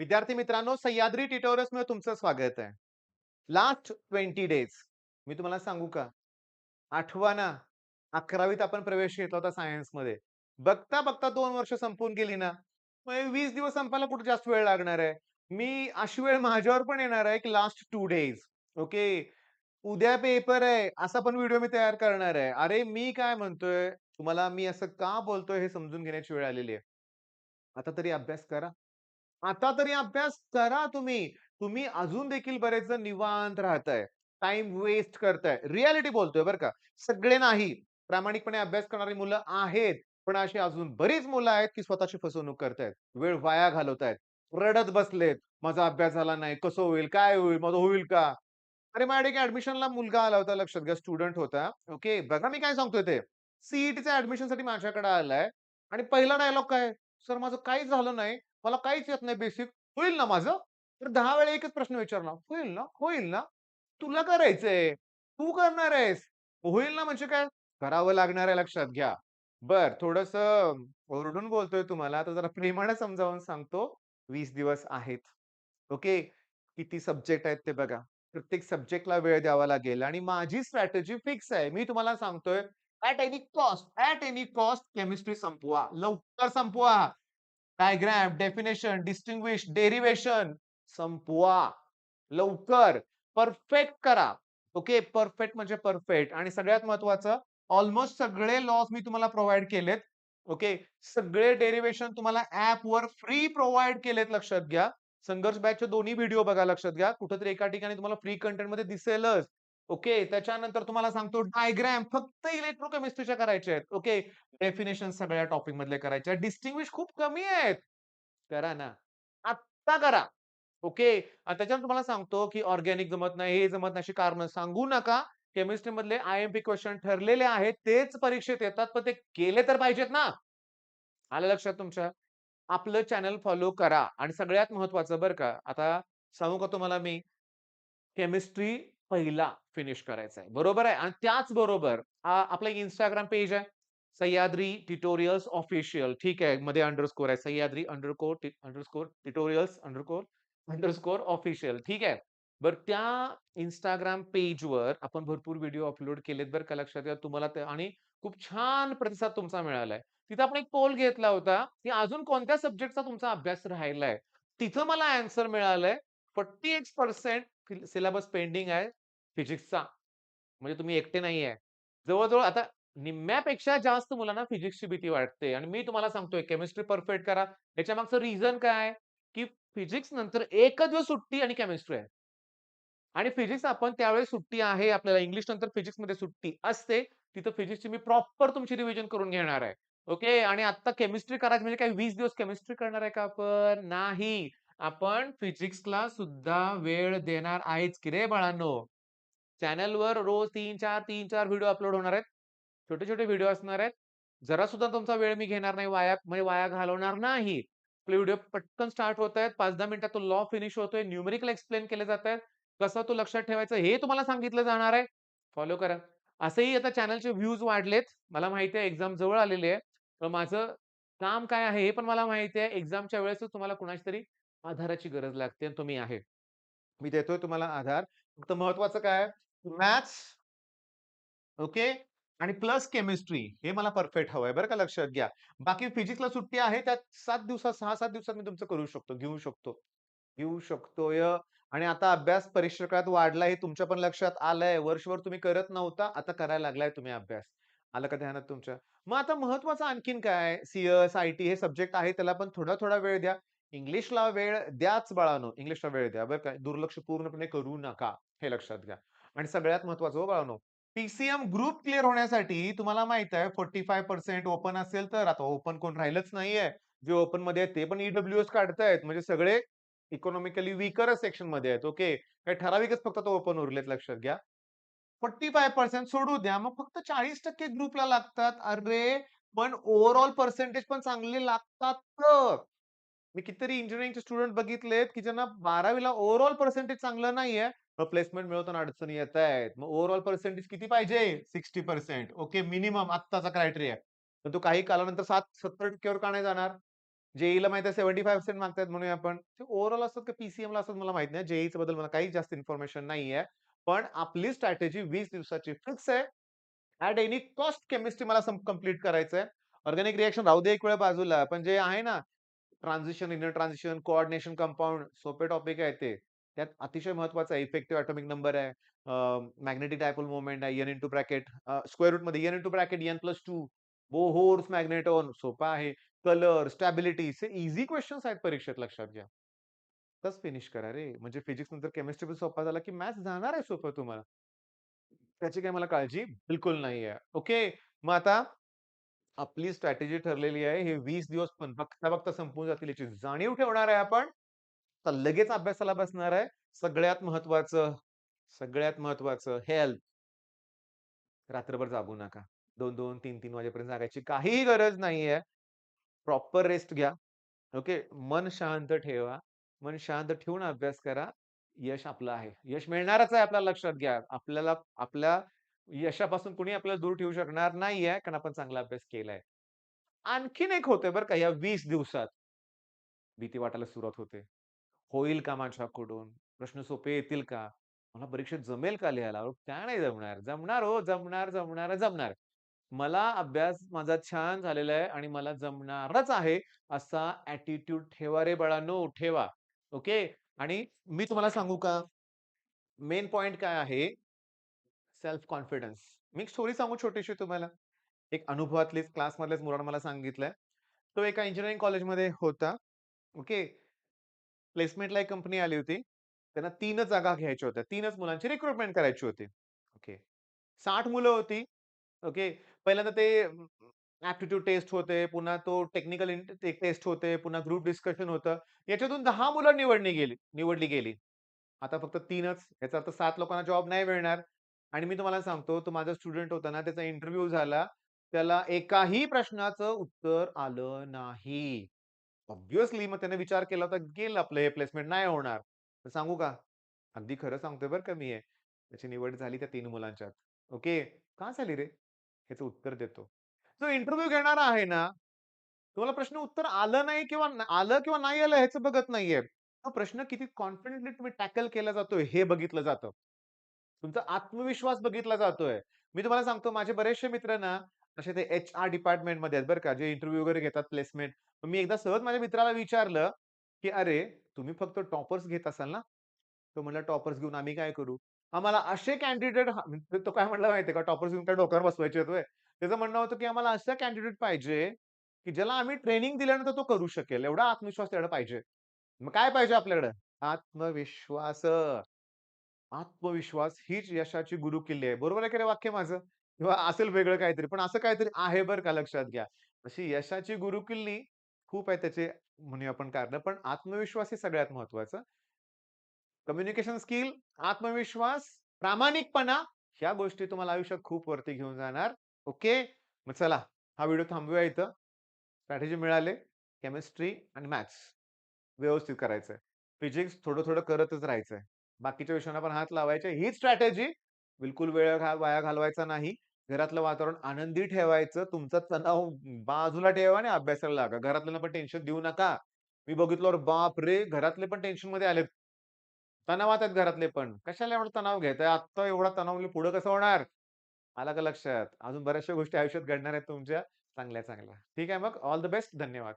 विद्यार्थी मित्रांनो, सह्याद्री ट्युटोरियल्समध्ये तुमचं स्वागत आहे. लास्ट 20 डेज मी तुम्हाला सांगू का? आठवा ना, 11वीत आपण प्रवेश घेतला होता सायन्समध्ये. बघता-बघता 2 वर्ष संपून गेली ना. मग 20 दिवस संपायला कुठे जास्त वेळ लागणार आहे. मी अशी वेळ माझ्यावर पण येणार आहे, की लास्ट 2 डेज ओके. उद्या पेपर आहे, असा पण व्हिडिओ मी तयार करणार आहे. अरे, मी काय म्हणतोय, तुम्हाला मी असं का बोलतोय हे समजून घेण्याची वेळ आलेली आहे. आता तरी अभ्यास करा. आता तरी अभ्यास करा तुम्ही. तुम्ही अजून देखील बरेच जण निवांत राहताय. टाईम वेस्ट करताय. रिअॅलिटी बोलतोय बरं का. सगळे नाही. प्रामाणिकपणे अभ्यास करणारी मुलं आहेत. पण अशी अजून बरीच मुलं आहेत, की स्वतःची फसवणूक करतायत. वेळ वाया घालवतायत. रडत बसलेत. माझा अभ्यास झाला नाही. कसं होईल? काय होईल? माझं होईल का? अरे, माझ्याकडे ॲडमिशनला मुलगा आला होता लक्षात घ्या, स्टुडंट होता. ओके. बघा मी काय सांगतोय ते. सी-ई-टीच्या ॲडमिशनसाठी माझ्याकडे आलाय आणि पहिला डायलॉग काय? "सर माझं काहीच झालं नाही. मला काहीच येत नाही बेसिक. होईल ना माझं?" तर 10 वेळा एकच प्रश्न विचारला. "होईल ना? होईल ना? तुला करायचंय. तू करणार आहेस. होईल ना म्हणजे काय? करावं लागणार आहे लक्षात घ्या." बरं थोडंसं ओरडून बोलतोय तुम्हाला, तर जरा प्रेमाने समजावून सांगतो. 20 दिवस आहेत. ओके. किती सब्जेक्ट आहेत ते बघा. प्रत्येक सब्जेक्टला वेळ द्यावा लागेल आणि माझी स्ट्रॅटेजी फिक्स आहे. मी तुम्हाला सांगतोय ॲट एनी कॉस्ट केमिस्ट्री संपवा. लवकर संपवा. डायग्राम, डेफिनेशन, डिस्टिंग्विश, डेरिव्हेशन संपवा. लवकर. परफेक्ट करा. ओके. परफेक्ट म्हणजे परफेक्ट आणि सगळ्यात महत्त्वाचं ऑलमोस्ट सगळे लॉज मी तुम्हाला प्रोव्हाईड केलेत. ओके. सगळे डेरिव्हेशन तुम्हाला ॲपवर फ्री प्रोव्हाईड केलेत लक्षात घ्या. संघर्ष बॅचचे दोन्ही व्हिडिओ बघा लक्षात घ्या. कुठेतरी एका ठिकाणी तुम्हाला फ्री कंटेंटमध्ये दिसेलच. ओके. त्याच्यानंतर तुम्हाला सांगतो डायग्राम फक्त इलेक्ट्रोकेमिस्ट्रीच्या करायच्या आहेत. ओके. डेफिनेशन सगळ्या टॉपिक मधले करायचे आहेत. डिस्टिंग्विश खूप कमी आहेत. करा ना. आत्ता करा. ओके. आणि त्याच्यानंतर तुम्हाला सांगतो, की ऑर्गॅनिक जमत नाही, हे जमत नाही अशी कारणं सांगू नका. केमिस्ट्री मधले आय-एम-पी क्वेशन ठरलेले आहेत. तेच परीक्षेत येतात, पण ते केले तर पाहिजेत ना. आलं लक्षात तुमच्या? आपलं चॅनल फॉलो करा आणि सगळ्यात महत्त्वाचं बरं का, आता सांगू का तुम्हाला मी, केमिस्ट्री पहिला फिनिश करायचा आहे. बरोबर आहे आणि त्याचबरोबर आपलं Instagram पेज आहे. सह्याद्री ट्युटोरियल्स ऑफिशियल ठीक आहे. मध्ये अंडरस्कोर आहे. Sahyadri underscore tutorials underscore official ठीक आहे. बरं त्या Instagram पेजवर आपण भरपूर व्हिडिओ अपलोड केलेत बरं का लक्षात घ्या. तुम्हाला ते आणि खूप छान प्रतिसाद तुमचा मिळालाय. तिथे आपण एक पोल घेतला होता, की अजून कोणत्या सब्जेक्टचा तुमचा अभ्यास राहिलाय. तिथं मला ॲन्सर मिळालंय 48% सिलेबस पेंडिंग आहे फिजिक्सचा. म्हणजे तुम्ही एकटे नाहीये. जवळ-जवळ आता निम्म्यापेक्षा जास्त मुलांना फिजिक्सची भीती वाटते आणि मी तुम्हाला सांगतोय केमिस्ट्री परफेक्ट करा. याच्यामागचं रिझन काय? की फिजिक्स नंतर एकच दिवस सुट्टी आणि केमिस्ट्री आहे. आणि फिजिक्स आपण त्यावेळेस सुट्टी आहे आपल्याला इंग्लिश नंतर फिजिक्समध्ये सुट्टी असते. तिथं फिजिक्सची मी प्रॉपर तुमची रिव्हिजन करून घेणार आहे. ओके. आणि आता केमिस्ट्री करायची म्हणजे काय 20 दिवस केमिस्ट्री करणार आहे का आपण? नाही. आपण फिजिक्सला सुद्धा वेळ देणार आहेच की रे बाळांनो. चॅनलवर रोज 3-4 व्हिडिओ अपलोड होणार आहेत. छोटे-छोटे व्हिडिओ असणार आहेत. जरा सुद्धा तुमचा वेळ मी घेणार नाही म्हणजे वाया घालवणार नाही. आपले व्हिडिओ पटकन स्टार्ट होतायत. 5-10 मिनिटात तो लॉ फिनिश होतोय. न्यूमेरिकल एक्सप्लेन केले जातायत. कसं तो लक्षात ठेवायचं हे तुम्हाला सांगितलं जाणार आहे. फॉलो करा. असंही आता चॅनलचे व्ह्यूज वाढलेत. मला माहिती आहे एक्झाम जवळ आलेली आहे. तर माझं काम काय आहे हे पण मला माहिती आहे. एक्झामच्या वेळेसच तुम्हाला कुणाची तरी आधाराची गरज लागते आणि तो मी आहे. मी देतोय तुम्हाला आधार. फक्त महत्वाचं काय मॅथ्स ओके. आणि प्लस केमिस्ट्री हे मला परफेक्ट हवंय बरं का लक्षात घ्या. बाकी फिजिक्सला सुट्टी आहे त्यात 7 दिवसात 6-7 दिवसात मी तुमचं करू शकतो, घेऊ शकतो. घेऊ शकतोय आणि आता अभ्यास परीक्षा काळात वाढला हे तुमच्या पण लक्षात आलंय. वर्षभर तुम्ही करत नव्हता, आता करायला लागलाय तुम्ही अभ्यास. आलं का ध्यानात तुमच्या? मग आता महत्वाचं आणखीन काय? सी-एस, आय-टी हे सब्जेक्ट आहे त्याला पण थोडा-थोडा वेळ द्या. इंग्लिशला वेळ द्याच बाळांनो, इंग्लिशला वेळ द्या बरं का. दुर्लक्ष पूर्णपणे करू नका. हे लक्षात घ्या. आणि सगळ्यात महत्वाचं हो बाळांनो, पी ग्रुप क्लिअर होण्यासाठी तुम्हाला माहित आहे 45% ओपन असेल तर आता ओपन कोण राहिलंच नाहीये. जे ओपनमध्ये आहेत ते पण ई-डब्ल्यू-एस काढतायत. म्हणजे सगळे इकॉनॉमिकली वीकरच सेक्शनमध्ये आहेत. ओके. काही ठराविकच फक्त आता ओपन उरलेत लक्षात घ्या. 45% सोडू द्या. मग फक्त 40% ग्रुपला लागतात. अरे, पण ओव्हरऑल पर्सेंटेज पण चांगले लागतात तर. मी कितीतरी इंजिनिअरिंगचे स्टुडंट बघितलेत, की ज्यांना 12वीला ओव्हरऑल पर्सेंटेज चांगलं नाहीये. प्लेसमेंट मिळवताना अडचणी येतायत. मग ओव्हरऑल पर्सेंटेज किती पाहिजे? 60% ओके मिनिमम आत्ताचा क्रायटेरिया. तर तो काही कालानंतर 70% वर का नाही जाणार? जे-ई-ला माहिती आहे 75% मागतायत म्हणूया आपण. ते ओव्हरऑल असतात का पी-सी-एमला असतात मला माहीत नाही. जे-ई-च्या बद्दल मला काही जास्त इन्फॉर्मेशन नाहीये. पण आपली स्ट्रॅटेजी 20 दिवसाची फिक्स आहे. ॲट एनी कॉस्ट केमिस्ट्री मला कंप्लीट करायचंय. ऑर्गॅनिक रिएक्शन राहू दे एक वेळ बाजूला. पण जे आहे ना transition, inner transition, coordination compound सोपे टॉपिक आहे ते. त्यात अतिशय महत्त्वाचा इफेक्टिव्ह एटॉमिक नंबर आहे. मॅग्नेटिक डायपोल मोमेंट आहे. एन इंटू ब्रॅकेट स्क्वेअर रूटमध्ये एन इंटू ब्रॅकेट एन+2 बोहोर्स मॅग्नेटॉन सोपा आहे. कलर, स्टॅबिलिटी हे ईझी क्वेशन्स आहेत परीक्षेत लक्षात घ्या. आत्ताच फिनिश करा रे. म्हणजे फिजिक्स नंतर केमिस्ट्री पण सोपा झाला, की मॅथ्स जाणार आहे सोपं तुम्हाला. त्याची काही मला काळजी बिलकुल नाहीये. ओके. मग आता आपली स्ट्रॅटेजी ठरलेली आहे. हे 20 दिवस पण बघता-बघता संपून जातील याची जाणीव ठेवणार आहे आपण. तर लगेच अभ्यासाला बसणार आहे. सगळ्यात महत्त्वाचं, सगळ्यात महत्त्वाचं हेल्थ. रात्रभर जागू नका. 2-2, 3-3 वाजेपर्यंत जागायची काहीही गरज नाहीये. प्रॉपर रेस्ट घ्या. ओके. मन शांत ठेवा. मन शांत ठेवून अभ्यास करा. यश आपलं आहे. यश मिळणारच आहे आपल्याला लक्षात घ्या. आपल्याला आपल्या यशापासून कुणी आपल्याला दूर ठेवू शकणार नाहीये, कारण आपण चांगला अभ्यास केलाय. आणखीन एक होतंय बरं का या 20 दिवसात. भीती वाटायला सुरुवात होते. होईल का माझ्याकडून? प्रश्न सोपे येतील का? मला परीक्षेत जमेल का लिहायला? अहो, का नाही जमणार? जमणार हो, जमणार, जमणार, जमणार. मला अभ्यास माझा छान झालेला आहे आणि मला जमणारच आहे, असा ॲटिट्यूड ठेवा रे बाळांनो, ठेवा. ओके. आणि मी तुम्हाला सांगू का, मेन पॉइंट काय आहे? Self confidence. मी एक स्टोरी सांगू छोटीशी तुम्हाला. एक अनुभवातलीच क्लासमधल्याच मुलानं मला सांगितलंय. तो एका इंजिनिअरिंग कॉलेजमध्ये होता. ओके. प्लेसमेंटला एक कंपनी आली होती. त्यांना 3च जागा घ्यायच्या होत्या. 3च मुलांची रिक्रुटमेंट करायची होती. ओके. 60 मुलं होती. ओके. पहिल्यांदा ते ॲप्टिट्यूड टेस्ट होते. पुन्हा तो टेक्निकल टेस्ट होते. पुन्हा ग्रुप डिस्कशन होतं. याच्यातून 10 मुलं निवडली गेली. आता फक्त 3च. याचा अर्थ 7 लोकांना जॉब नाही मिळणार. आणि मी तुम्हाला सांगतो, तो माझा स्टुडंट होता ना, त्याचा इंटरव्ह्यू झाला. त्याला एकाही प्रश्नाचं उत्तर आलं नाही. ऑब्व्हियसली मग त्याने विचार केला होता, गेलं आपलं हे प्लेसमेंट नाही होणार. तर सांगू का? अगदी खरं सांगतोय बरं का मी हे. त्याची निवड झाली त्या 3 मुलांच्यात. ओके. का झाली रे? ह्याचं उत्तर देतो. जो इंटरव्ह्यू घेणारा आहे ना, तुम्हाला प्रश्न उत्तर आलं नाही किंवा आलं किंवा नाही आलं ह्याचं बघत नाहीये. हा प्रश्न किती कॉन्फिडेंटली तुम्ही टॅकल केला जातोय हे बघितलं जातं. तुमचा आत्मविश्वास बघितला जातोय. मी तुम्हाला सांगतो माझे बरेचसे मित्र ना, असे ते एच-आर डिपार्टमेंटमध्ये आहेत बरं का, जे इंटरव्ह्यू वगैरे घेतात प्लेसमेंट. मी एकदा सहज माझ्या मित्राला विचारलं, की "अरे, तुम्ही फक्त टॉपर्स घेत असाल ना?" तो म्हणला, "टॉपर्स घेऊन आम्ही काय करू?" आम्हाला असे कॅन्डिडेट तो काय म्हटला माहिती का, टॉपर्स घेऊन काय डोक्यावर बसवायचे आहेत होय? त्याचं म्हणणं होतं, की आम्हाला असा कॅन्डिडेट पाहिजे, की ज्याला आम्ही ट्रेनिंग दिल्यानंतर तो करू शकेल. एवढा आत्मविश्वास त्याला पाहिजे. मग काय पाहिजे आपल्याकडे? आत्मविश्वास. आत्मविश्वास हीच यशाची गुरुकिल्ली आहे. बरोबर आहे की नाही वाक्य माझं? किंवा असेल वेगळं काहीतरी, पण असं काहीतरी आहे बरं का लक्षात घ्या. अशी यशाची गुरुकिल्ली खूप आहे त्याचे म्हणूया आपण कारणं, पण आत्मविश्वास हे सगळ्यात महत्त्वाचं. कम्युनिकेशन स्किल, आत्मविश्वास, प्रामाणिकपणा ह्या गोष्टी तुम्हाला आयुष्यात खूप वरती घेऊन जाणार. ओके. मग चला हा व्हिडिओ थांबवूया इथं. स्ट्रॅटेजी मिळाले. केमिस्ट्री आणि मॅथ्स व्यवस्थित करायचंय. फिजिक्स थोडं-थोडं करतच राहायचंय. बाकीच्या विषयांना पण हात लावायचे. हीच स्ट्रॅटेजी बिलकुल वेळ वाया घालवायचा नाही. घरातलं वातावरण आनंदी ठेवायचं. तुमचा तणाव बाजूला ठेवा आणि अभ्यासाला लागा. घरातल्यांना पण टेन्शन देऊ नका. मी बघितल्यावर बापरे! घरातले पण टेन्शनमध्ये आलेत. तणावात आहेत घरातले पण. कशाला एवढा तणाव घेताय? आत्ता एवढा तणाव घेऊन पुढे कसं होणार? आलं का लक्षात? अजून बऱ्याचशा गोष्टी आयुष्यात घडणार आहेत तुमच्या चांगल्या-चांगल्या. ठीक आहे मग. All the best. धन्यवाद.